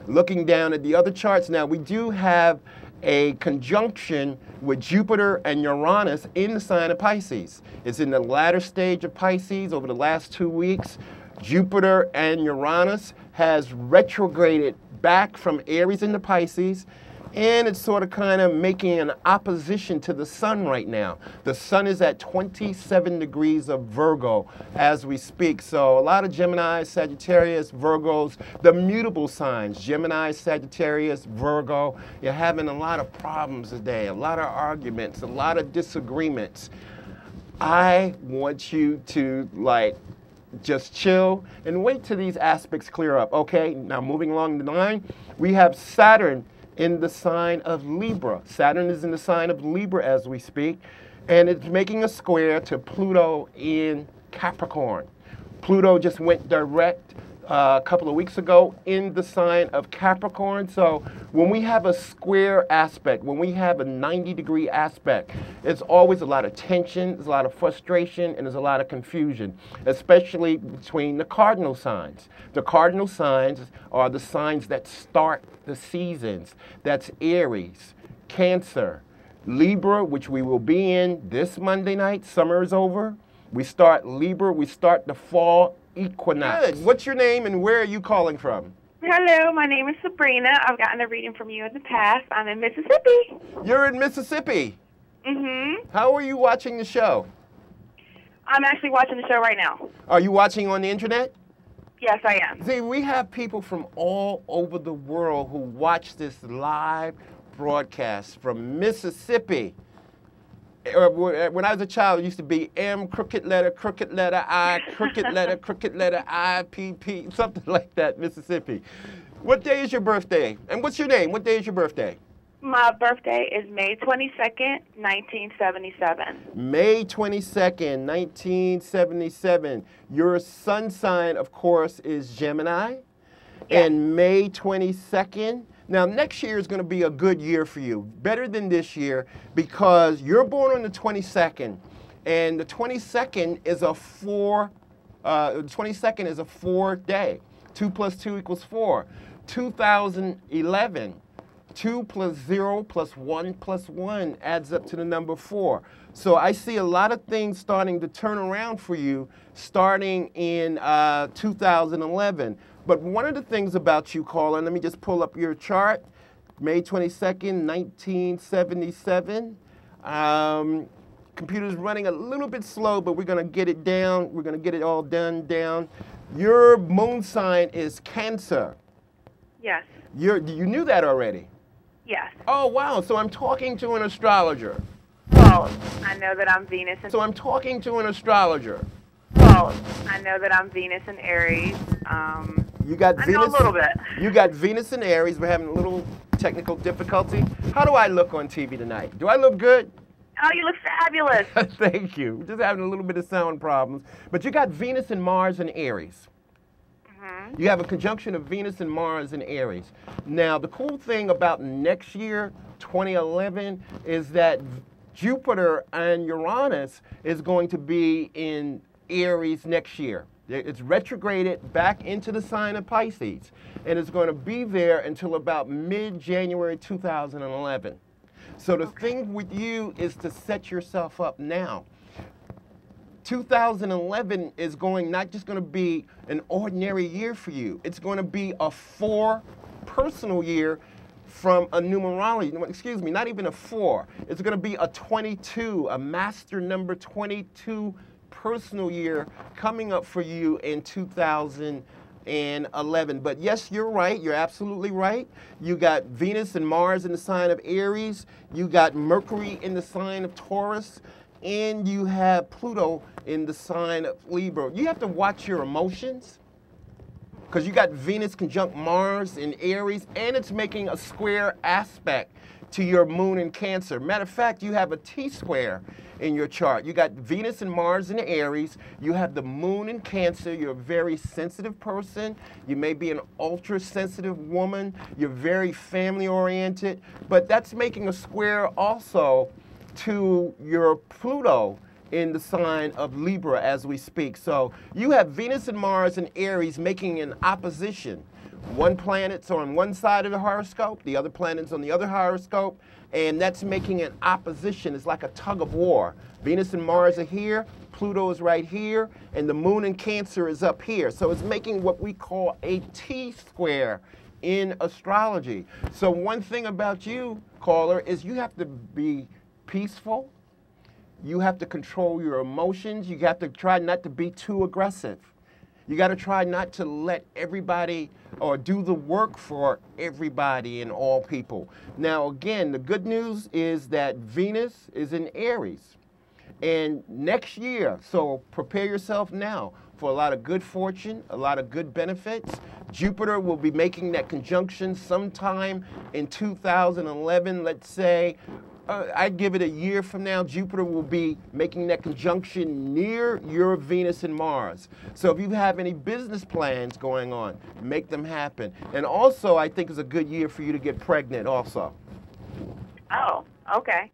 Looking down at the other charts now, we do have a conjunction with Jupiter and Uranus in the sign of Pisces. It's in the latter stage of Pisces over the last 2 weeks. Jupiter and Uranus has retrograded back from Aries into Pisces, and it's sort of kind of making an opposition to the sun right now. The sun is at 27 degrees of Virgo as we speak. So a lot of Gemini, Sagittarius, Virgos, the mutable signs, Gemini, Sagittarius, Virgo, you're having a lot of problems today, a lot of arguments, a lot of disagreements. I want you to just chill and wait till these aspects clear up. Okay, now moving along the line, we have Saturn in the sign of Libra. Saturn is in the sign of Libra as we speak, and it's making a square to Pluto in Capricorn. Pluto just went direct a couple of weeks ago in the sign of Capricorn. So when we have a square aspect, when we have a 90-degree aspect, it's always a lot of tension, there's a lot of frustration, and there's a lot of confusion, especially between the cardinal signs. The cardinal signs are the signs that start the seasons. That's Aries, Cancer, Libra, which we will be in this Monday night. Summer is over. We start Libra, we start the fall equinox. Good. What's your name and where are you calling from? Hello, my name is Sabrina. I've gotten a reading from you in the past. I'm in Mississippi. You're in Mississippi? Mm-hmm. How are you watching the show? I'm actually watching the show right now. Are you watching on the internet? Yes, I am. See, we have people from all over the world who watch this live broadcast from Mississippi. When I was a child, it used to be M, crooked letter, I, crooked letter, I, P, P, something like that, Mississippi. What day is your birthday? And what's your name? What day is your birthday? My birthday is May 22nd, 1977. May 22nd, 1977. Your sun sign, of course, is Gemini. Yes. And May 22nd. Now, next year is going to be a good year for you, better than this year, because you're born on the 22nd, and the 22nd is a 4 day. 2 plus 2 equals 4. 2011, 2 plus 0 plus 1 plus 1 adds up to the number 4. So I see a lot of things starting to turn around for you starting in 2011. But one of the things about you, caller, let me just pull up your chart, May 22nd, 1977. Computer's running a little bit slow, but we're going to get it down. We're going to get it all done down. Your moon sign is Cancer. Yes. You knew that already? Yes. Oh, wow. So I'm talking to an astrologer. Well, I know that I'm Venus. So I'm talking to an astrologer. Well, I know that I'm Venus and Aries. You got I know a little bit. You got Venus and Aries. We're having a little technical difficulty. How do I look on TV tonight? Do I look good? Oh, you look fabulous. Thank you. We're just having a little bit of sound problems. But you got Venus and Mars and Aries. Mm-hmm. You have a conjunction of Venus and Mars and Aries. Now, the cool thing about next year, 2011, is that Jupiter and Uranus is going to be in Aries next year. It's retrograded back into the sign of Pisces, and it's going to be there until about mid-January 2011. So the thing with you is to set yourself up now. 2011 is not just going to be an ordinary year for you. It's going to be a 4 personal year from a numerology, excuse me, not even a 4. It's going to be a 22, a master number 22 personal year coming up for you in 2011. But yes, you're right. You're absolutely right. You got Venus and Mars in the sign of Aries. You got Mercury in the sign of Taurus. And you have Pluto in the sign of Libra. You have to watch your emotions, because you got Venus conjunct Mars in Aries, and it's making a square aspect to your moon in Cancer. Matter of fact, you have a T-square in your chart. You got Venus and Mars in Aries. You have the moon in Cancer. You're a very sensitive person. You may be an ultra-sensitive woman. You're very family-oriented. But that's making a square also to your Pluto in the sign of Libra as we speak. So you have Venus and Mars and Aries making an opposition One planet's on one side of the horoscope, the other planet's on the other horoscope, and that's making an opposition. It's like a tug of war. Venus and Mars are here, Pluto is right here, and the moon in Cancer is up here. So it's making what we call a T-square in astrology. So one thing about you, caller, is you have to be peaceful. You have to control your emotions. You have to try not to be too aggressive. You got to try not to let everybody or do the work for everybody and all people. Now, again, the good news is that Venus is in Aries. And next year, so prepare yourself now for a lot of good fortune, a lot of good benefits. Jupiter will be making that conjunction sometime in 2011, let's say. I'd give it a year from now. Jupiter will be making that conjunction near your Venus and Mars. So if you have any business plans going on, make them happen. And also, I think it's a good year for you to get pregnant also. Oh, okay.